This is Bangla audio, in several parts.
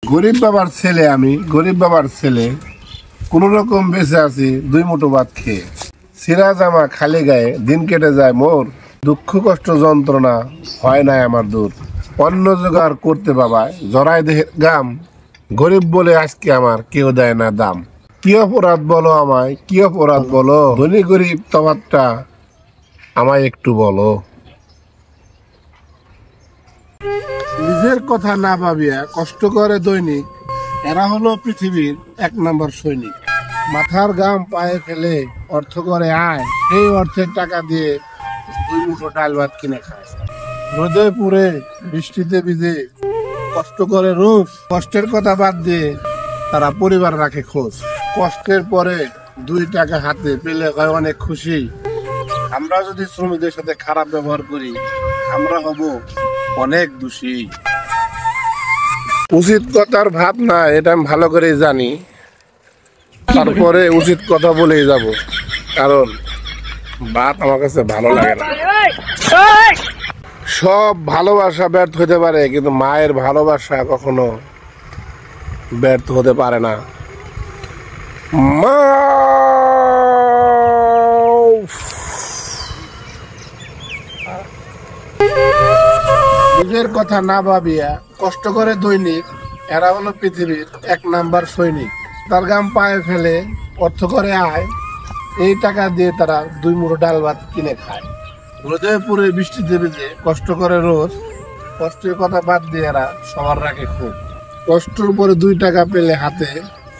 গরিব বাবার ছেলে, আমি গরিব বাবার ছেলে, কোন রকম বেঁচে আছি দুই মুঠো ভাত খেয়ে। ছিঁড়া জামা খালি গায়ে দিন কেটে যায় মোর, দুঃখ কষ্ট যন্ত্রণা হয় নাই আমার দূর। অন্ন জোগাড় করতে বাবায় জড়াই দেহের গাম, গরিব বলে আজকে আমার কেউ দেয় না দাম। কি অপরাধ বলো আমায়, কি অপরাধ বলো, ধনী গরিব তফাৎটা আমায় একটু বলো। নিজের কথা না ভাবিয়া কষ্ট করে দৈনিক, এরা হলো পৃথিবীর 1 নম্বর সৈনিক। মাথার গাম পায়ে ফেলে অর্থ করে আয়, সেই অর্থের টাকা দিয়ে 2 মুঠো ডাল ভাত কিনে খায়। রোদে পুড়ে বৃষ্টিতে ভিজে কষ্ট করে রোজ, কষ্টের কথা বাদ দিয়ে তারা পরিবার রাখে খোঁজ। কষ্টের পরে 2 টাকা হাতে পেলে হয় অনেক খুশি। আমরা যদি শ্রমিকদের সাথে খারাপ ব্যবহার করি, আমরা হব অনেক দোষী। উচিত কথার ভাত না, এটা আমি ভালো করেই জানি, তারপরে উচিত কথা বলেই যাব, কারণ ভাত আমার কাছে ভালো লাগে না। সব ভালোবাসা ব্যর্থ হতে পারে, কিন্তু মায়ের ভালোবাসা কখনো ব্যর্থ হতে পারে না। মা নিজের কথা না ভাবিয়া কষ্ট করে দৈনিক, এরা হলো পৃথিবীর 1 নম্বর সৈনিক। তার গাম পায়ে ফেলে অর্থ করে আয়, এই টাকা দিয়ে তারা 2 মুঠো ডাল ভাত কিনে খায়। রোদে পুরে বৃষ্টিতে ভিজে কষ্ট করে রোজ, কষ্টের কথা বাদ দিয়ে এরা সবার রাখে খুব। কষ্টের পরে 2 টাকা পেলে হাতে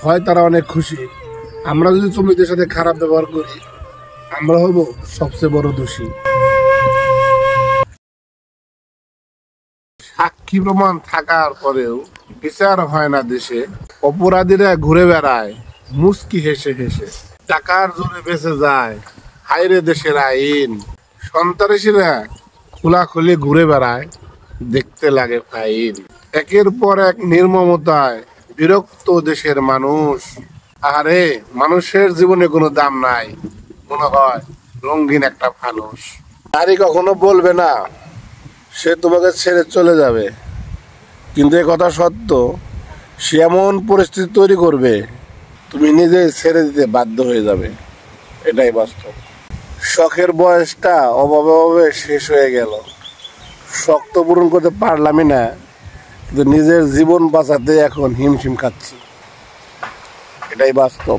হয় তারা অনেক খুশি। আমরা যদি শ্রমিকদের সাথে খারাপ ব্যবহার করি, আমরা হব সবচেয়ে বড় দোষী। সাক্ষী প্রমাণ থাকার পরেও বিচার হয় না দেশে, অপরাধীরা ঘুরে বেড়ায় মুস্কি হেসে হেসে। টাকার জোরে বেঁচে যায় হায়রে দেশের আইন, সন্ত্রাসীরা খোলাখুলি ঘুরে বেড়ায় দেখতে লাগে ফাইন। একের পর এক নির্মমতায় বিরক্ত দেশের মানুষ। আরে মানুষের জীবনে কোনো দাম নাই, মনে হয় রঙিন একটা ফানুষ। নারী কখনো বলবে না সে তোমাকে ছেড়ে চলে যাবে, কিন্তু এ কথা সত্য, সে এমন পরিস্থিতি তৈরি করবে তুমি নিজেই ছেড়ে দিতে বাধ্য হয়ে যাবে, এটাই বাস্তব। শখের বয়সটা অভাবে অভাবে শেষ হয়ে গেল, শখ তো পূরণ করতে পারলামই না, কিন্তু নিজের জীবন বাঁচাতে এখন হিমশিম খাচ্ছি, এটাই বাস্তব।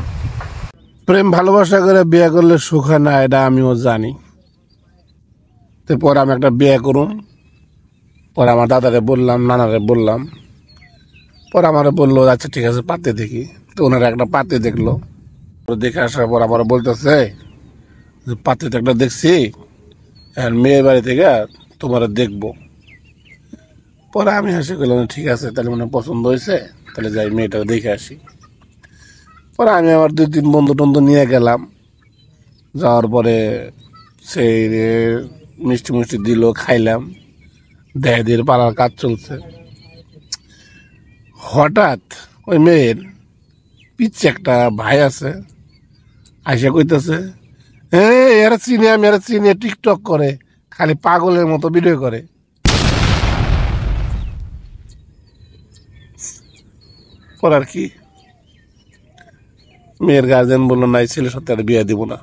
প্রেম ভালোবাসা করে বিয়ে করলে সুখ হয় না, এটা আমিও জানি। পরে আমি একটা বিয়ে করুম, পরে আমার দাদারে বললাম, নানারে বললাম, পরে আমারে বললো আচ্ছা ঠিক আছে পাতে দেখি। তো ওনারা একটা পাতে দেখলো, দেখে আসার পর আমার বলতেছে যে পাত্রে একটা দেখছি, মেয়ের বাড়ি থেকে তোমার দেখবো। পরে আমি হাসি করলাম ঠিক আছে, তাহলে মনে পছন্দ হয়েছে, তাহলে যাই মেয়েটা দেখে আসি। পরে আমি আমার 2-3 বন্ধু টন্ধু নিয়ে গেলাম। যাওয়ার পরে সেই মিষ্টি মিষ্টি দিল, খাইলাম, দেয় দিয়ে পাড়ার কাজ চলছে। হঠাৎ ওই মেয়ের পিচ্ছে একটা ভাই আছে, আইসা কইতেছে এরা চিনি, আমি এরা চিনি, টিকটক করে, খালি পাগলের মতো ভিডিও করে। পর আর কি, মেয়ের গার্জেন বললো নাই ছেলের সাথে আর বিয়ে দিব না।